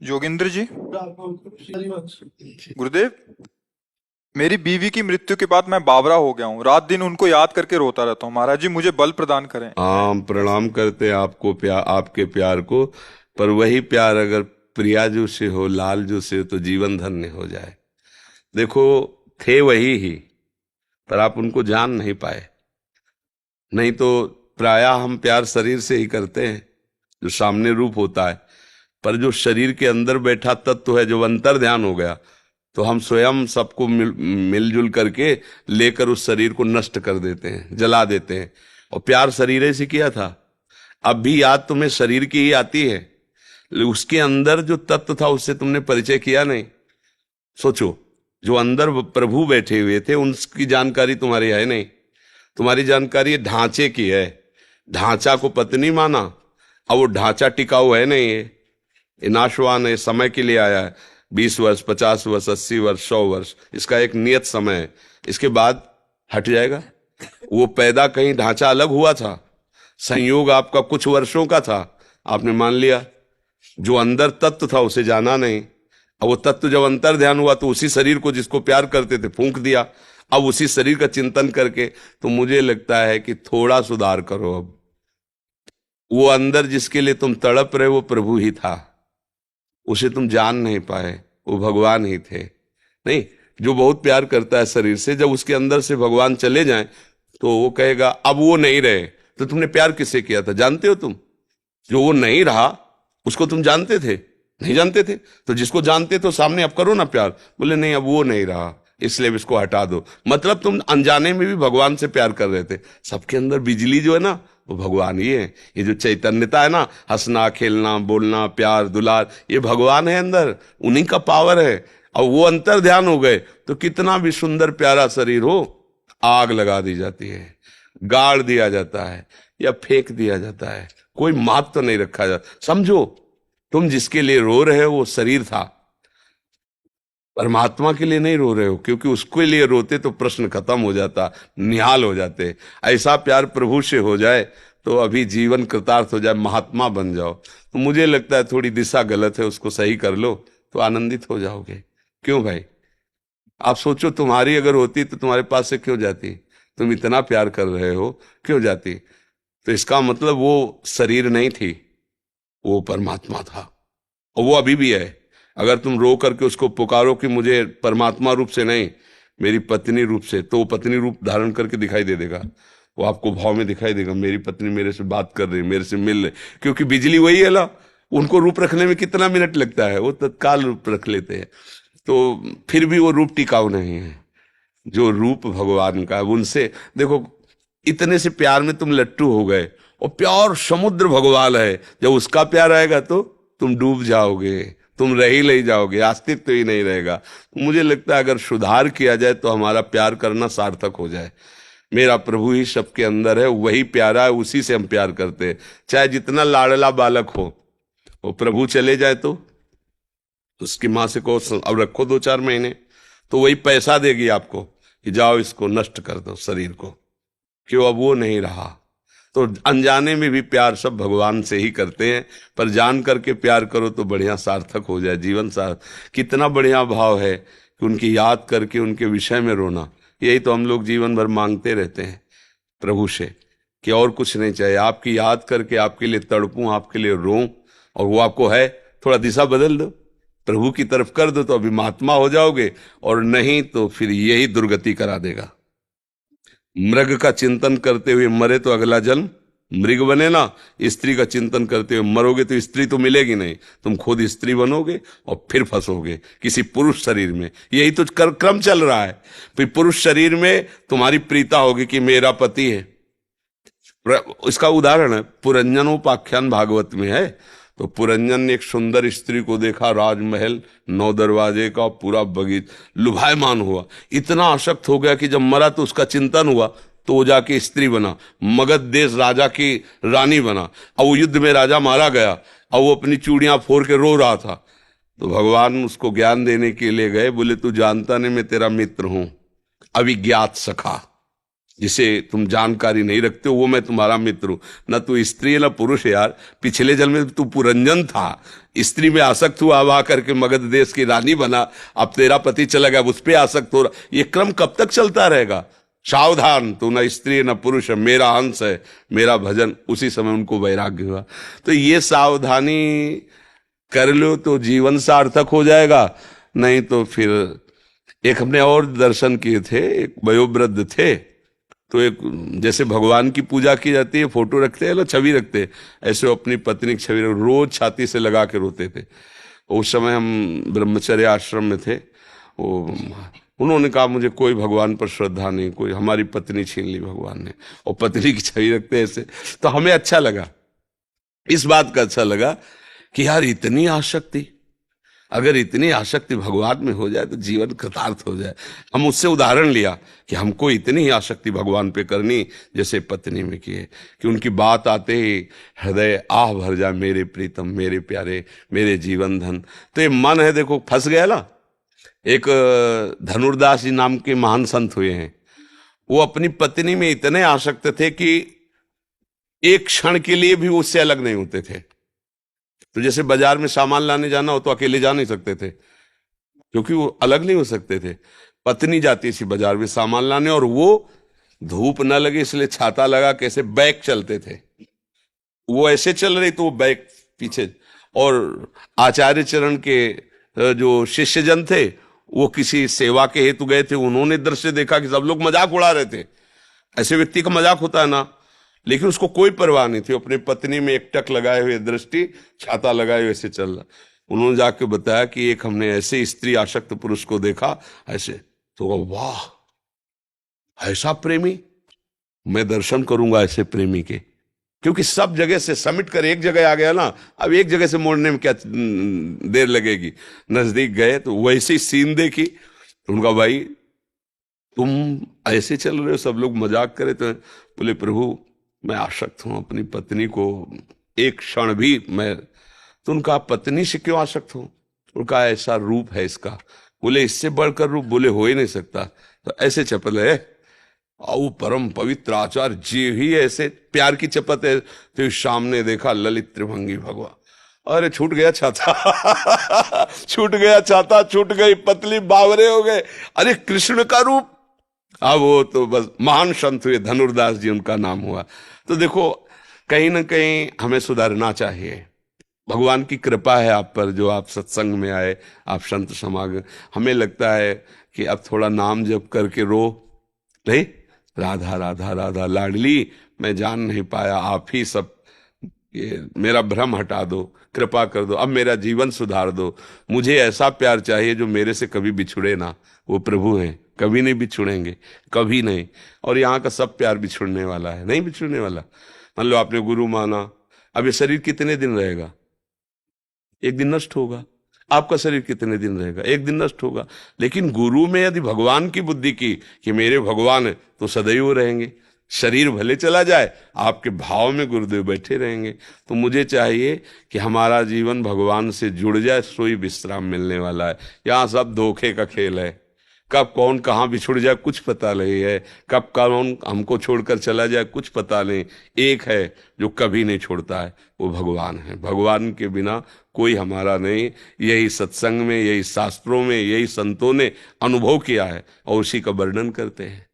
जोगिंद्र जी, गुरुदेव, मेरी बीवी की मृत्यु के बाद मैं बावरा हो गया हूँ। रात दिन उनको याद करके रोता रहता हूँ। महाराज जी, मुझे बल प्रदान करें। हम प्रणाम करते हैं आपको, प्यार, आपके प्यार को। पर वही प्यार अगर प्रियाजू से हो, लालजू से हो, तो जीवन धन्य हो जाए। देखो, थे वही ही, पर आप उनको जान नहीं पाए। नहीं तो प्रायः हम प्यार शरीर से ही करते हैं, जो सामने रूप होता है। पर जो शरीर के अंदर बैठा तत्व है, जो अंतर ध्यान हो गया, तो हम स्वयं सबको मिलजुल करके लेकर उस शरीर को नष्ट कर देते हैं, जला देते हैं। और प्यार शरीर से किया था। अब भी याद तुम्हें शरीर की ही आती है, उसके अंदर जो तत्व था उससे तुमने परिचय किया नहीं। सोचो, जो अंदर प्रभु बैठे हुए थे उनकी जानकारी तुम्हारी है नहीं। तुम्हारी जानकारी ढांचे की है। ढांचा को पत्नी माना, अब वो ढांचा टिकाऊ है नहीं। ये नाशवान है, समय के लिए आया है। 20 वर्ष, 50 वर्ष, 80 वर्ष, 100 वर्ष, इसका एक नियत समय है। इसके बाद हट जाएगा। वो पैदा कहीं ढांचा अलग हुआ था, संयोग आपका कुछ वर्षों का था, आपने मान लिया। जो अंदर तत्व था उसे जाना नहीं। अब वो तत्व जब अंतर ध्यान हुआ तो उसी शरीर को जिसको प्यार करते थे फूंक दिया। अब उसी शरीर का चिंतन करके तो मुझे लगता है कि थोड़ा सुधार करो। अब वो अंदर जिसके लिए तुम तड़प रहे वो प्रभु ही था, उसे तुम जान नहीं पाए, वो भगवान ही थे। नहीं, जो बहुत प्यार करता है शरीर से, जब उसके अंदर से भगवान चले जाएं तो वो कहेगा अब वो नहीं रहे। तो तुमने प्यार किससे किया था जानते हो तुम? जो वो नहीं रहा उसको तुम जानते थे? नहीं जानते थे। तो जिसको जानते तो सामने अब करो ना प्यार। बोले नहीं, अब वो नहीं रहा, इसलिए इसको हटा दो। मतलब तुम अनजाने में भी भगवान से प्यार कर रहे थे। सबके अंदर बिजली जो है ना, वो भगवान ही है। ये जो चैतन्यता है ना, हंसना, खेलना, बोलना, प्यार, दुलार, ये भगवान है अंदर, उन्हीं का पावर है। और वो अंतर ध्यान हो गए तो कितना भी सुंदर प्यारा शरीर हो, आग लगा दी जाती है, गाड़ दिया जाता है या फेंक दिया जाता है। कोई माप तो नहीं रखा जाता। समझो, तुम जिसके लिए रो रहे हो वो शरीर था, परमात्मा के लिए नहीं रो रहे हो। क्योंकि उसके लिए रोते तो प्रश्न खत्म हो जाता, निहाल हो जाते। ऐसा प्यार प्रभु से हो जाए तो अभी जीवन कृतार्थ हो जाए, महात्मा बन जाओ। तो मुझे लगता है थोड़ी दिशा गलत है, उसको सही कर लो तो आनंदित हो जाओगे। क्यों भाई? आप सोचो, तुम्हारी अगर होती तो तुम्हारे पास से क्यों जाती? तुम इतना प्यार कर रहे हो, क्यों जाती? तो इसका मतलब वो शरीर नहीं थी, वो परमात्मा था। और वो अभी भी है। अगर तुम रो करके उसको पुकारो कि मुझे परमात्मा रूप से नहीं, मेरी पत्नी रूप से, तो वो पत्नी रूप धारण करके दिखाई दे देगा। वो आपको भाव में दिखाई देगा, मेरी पत्नी मेरे से बात कर रही, मेरे से मिल रही। क्योंकि बिजली वही है ना, उनको रूप रखने में कितना मिनट लगता है, वो तत्काल रूप रख लेते हैं। तो फिर भी वो रूप टिकाऊ नहीं है। जो रूप भगवान का है उनसे देखो, इतने से प्यार में तुम लट्टू हो गए। और प्यार समुद्र भगवान है, जब उसका प्यार आएगा तो तुम डूब जाओगे, तुम रह ही नहीं जाओगे, अस्तित्व तो ही नहीं रहेगा। मुझे लगता है अगर सुधार किया जाए तो हमारा प्यार करना सार्थक हो जाए। मेरा प्रभु ही सबके अंदर है, वही प्यारा है, उसी से हम प्यार करते हैं। चाहे जितना लाडला बालक हो, वो प्रभु चले जाए तो उसकी माँ से कहो अब रखो 2-4 महीने, तो वही पैसा देगी आपको कि जाओ इसको नष्ट कर दो शरीर को। क्यों? अब वो नहीं रहा। तो अनजाने में भी प्यार सब भगवान से ही करते हैं, पर जान करके प्यार करो तो बढ़िया सार्थक हो जाए जीवन। कितना बढ़िया भाव है कि उनकी याद करके उनके विषय में रोना। यही तो हम लोग जीवन भर मांगते रहते हैं प्रभु से, कि और कुछ नहीं चाहिए, आपकी याद करके आपके लिए तड़पूं, आपके लिए रोऊं। और वो आपको है, थोड़ा दिशा बदल दो, प्रभु की तरफ कर दो, तो अभी महात्मा हो जाओगे। और नहीं तो फिर यही दुर्गति करा देगा। मृग का चिंतन करते हुए मरे तो अगला जन्म मृग बने ना। स्त्री का चिंतन करते हुए मरोगे तो स्त्री तो मिलेगी नहीं, तुम खुद स्त्री बनोगे और फिर फंसोगे किसी पुरुष शरीर में। यही तो क्रम चल रहा है। फिर पुरुष शरीर में तुम्हारी प्रीता होगी कि मेरा पति है। इसका उदाहरण है पुरंजनोपाख्यान भागवत में है। तो पुरंजन ने एक सुंदर स्त्री को देखा, राजमहल, 9 दरवाजे का, पूरा बगीचा, लुभायमान हुआ, इतना आसक्त हो गया कि जब मरा तो उसका चिंतन हुआ, तो वो जाके स्त्री बना, मगध देश राजा की रानी बना। अब वो युद्ध में राजा मारा गया, अब वो अपनी चूड़ियां फोड़ के रो रहा था। तो भगवान उसको ज्ञान देने के लिए गए, बोले तू जानता नहीं मैं तेरा मित्र हूं, अविज्ञात सखा। जिसे तुम जानकारी नहीं रखते हो वो मैं तुम्हारा मित्र हूं। न तू स्त्री है न पुरुष है यार, पिछले जन्म में तू पुरंजन था, स्त्री में आसक्त हुआ, आ करके मगध देश की रानी बना, अब तेरा पति चला गया, उस पर आसक्त हो रहा। ये क्रम कब तक चलता रहेगा? सावधान, तू न स्त्री है न पुरुष है, मेरा अंश है, मेरा भजन। उसी समय उनको वैराग्य हुआ। तो ये सावधानी कर लो तो जीवन सार्थक हो जाएगा, नहीं तो फिर। एक हमने और दर्शन किए थे, एक वयोवृद्ध थे, तो एक जैसे भगवान की पूजा की जाती है, फोटो रखते हैं ना, छवि रखते हैं, ऐसे वो अपनी पत्नी की छवि रोज छाती से लगा के रोते थे। उस समय हम ब्रह्मचर्य आश्रम में थे। वो उन्होंने कहा मुझे कोई भगवान पर श्रद्धा नहीं, कोई, हमारी पत्नी छीन ली भगवान ने, और पत्नी की छवि रखते हैं ऐसे। तो हमें अच्छा लगा, इस बात का अच्छा लगा कि यार इतनी आसक्ति, अगर इतनी आसक्ति भगवान में हो जाए तो जीवन कृतार्थ हो जाए। हम उससे उदाहरण लिया कि हमको इतनी ही आसक्ति भगवान पे करनी जैसे पत्नी में की है, कि उनकी बात आते ही हृदय आह भर जाए, मेरे प्रीतम, मेरे प्यारे, मेरे जीवन धन। तो ये मन है, देखो फंस गया ना। एक धनुर्दास जी नाम के महान संत हुए हैं, वो अपनी पत्नी में इतने आसक्त थे कि एक क्षण के लिए भी उससे अलग नहीं होते थे। तो जैसे बाजार में सामान लाने जाना हो तो अकेले जा नहीं सकते थे, क्योंकि वो अलग नहीं हो सकते थे। पत्नी जाती थी बाजार में सामान लाने, और वो धूप न लगे इसलिए छाता लगा कैसे बैक चलते थे। वो ऐसे चल रही तो वो बैक पीछे। और आचार्य चरण के जो शिष्यजन थे वो किसी सेवा के हेतु गए थे, उन्होंने दृश्य देखा कि सब लोग मजाक उड़ा रहे थे। ऐसे व्यक्ति का मजाक होता है ना, लेकिन उसको कोई परवाह नहीं थी, अपनी पत्नी में एक टक लगाए हुए दृष्टि, छाता लगाए हुए ऐसे चल रहा। उन्होंने जाके बताया कि एक हमने ऐसे स्त्री आसक्त पुरुष को देखा ऐसे। तो वाह, ऐसा प्रेमी, मैं दर्शन करूंगा ऐसे प्रेमी के। क्योंकि सब जगह से समिट कर एक जगह आ गया ना, अब एक जगह से मोड़ने में क्या देर लगेगी। नजदीक गए तो वैसी सीन देखी, तो उनका भाई तुम ऐसे चल रहे हो, सब लोग मजाक करे। तो बोले प्रभु मैं आसक्त हूं अपनी पत्नी को, एक क्षण भी मैं। तो उनका पत्नी से क्यों आसक्त हूं? उनका ऐसा रूप है इसका। बोले इससे बढ़कर रूप? बोले हो ही नहीं सकता। तो ऐसे चपल है, आओ परम पवित्र आचार्य जी ही ऐसे प्यार की चपत है। तो सामने देखा ललित त्रिभंगी भगवान, अरे छूट गया छाता छूट गया छाता, छूट गई पतली, बावरे हो गए। अरे कृष्ण का रूप। अब वो तो बस महान संत हुए, धनुर्दास जी उनका नाम हुआ। तो देखो कहीं ना कहीं हमें सुधरना चाहिए। भगवान की कृपा है आप पर, जो आप सत्संग में आए, आप संत समागम। हमें लगता है कि अब थोड़ा नाम जप करके रो नहीं, राधा राधा राधा लाडली, मैं जान नहीं पाया, आप ही सब, ये मेरा भ्रम हटा दो, कृपा कर दो, अब मेरा जीवन सुधार दो। मुझे ऐसा प्यार चाहिए जो मेरे से कभी बिछुड़े ना। वो प्रभु हैं, कभी नहीं बिछुड़ेंगे, कभी नहीं। और यहाँ का सब प्यार बिछुड़ने वाला है, नहीं बिछुड़ने वाला। मान लो आपने गुरु माना, अब ये शरीर कितने दिन रहेगा? एक दिन नष्ट होगा। आपका शरीर कितने दिन रहेगा? एक दिन नष्ट होगा। लेकिन गुरु में यदि भगवान की बुद्धि की कि मेरे भगवान है, तो सदैव रहेंगे। शरीर भले चला जाए, आपके भाव में गुरुदेव बैठे रहेंगे। तो मुझे चाहिए कि हमारा जीवन भगवान से जुड़ जाए, सोई विश्राम मिलने वाला है। यहाँ सब धोखे का खेल है, कब कौन कहाँ बिछुड़ जाए कुछ पता नहीं है, कब कौन हमको छोड़कर चला जाए कुछ पता नहीं। एक है जो कभी नहीं छोड़ता है, वो भगवान है। भगवान के बिना कोई हमारा नहीं। यही सत्संग में, यही शास्त्रों में, यही संतों ने अनुभव किया है और उसी का वर्णन करते हैं।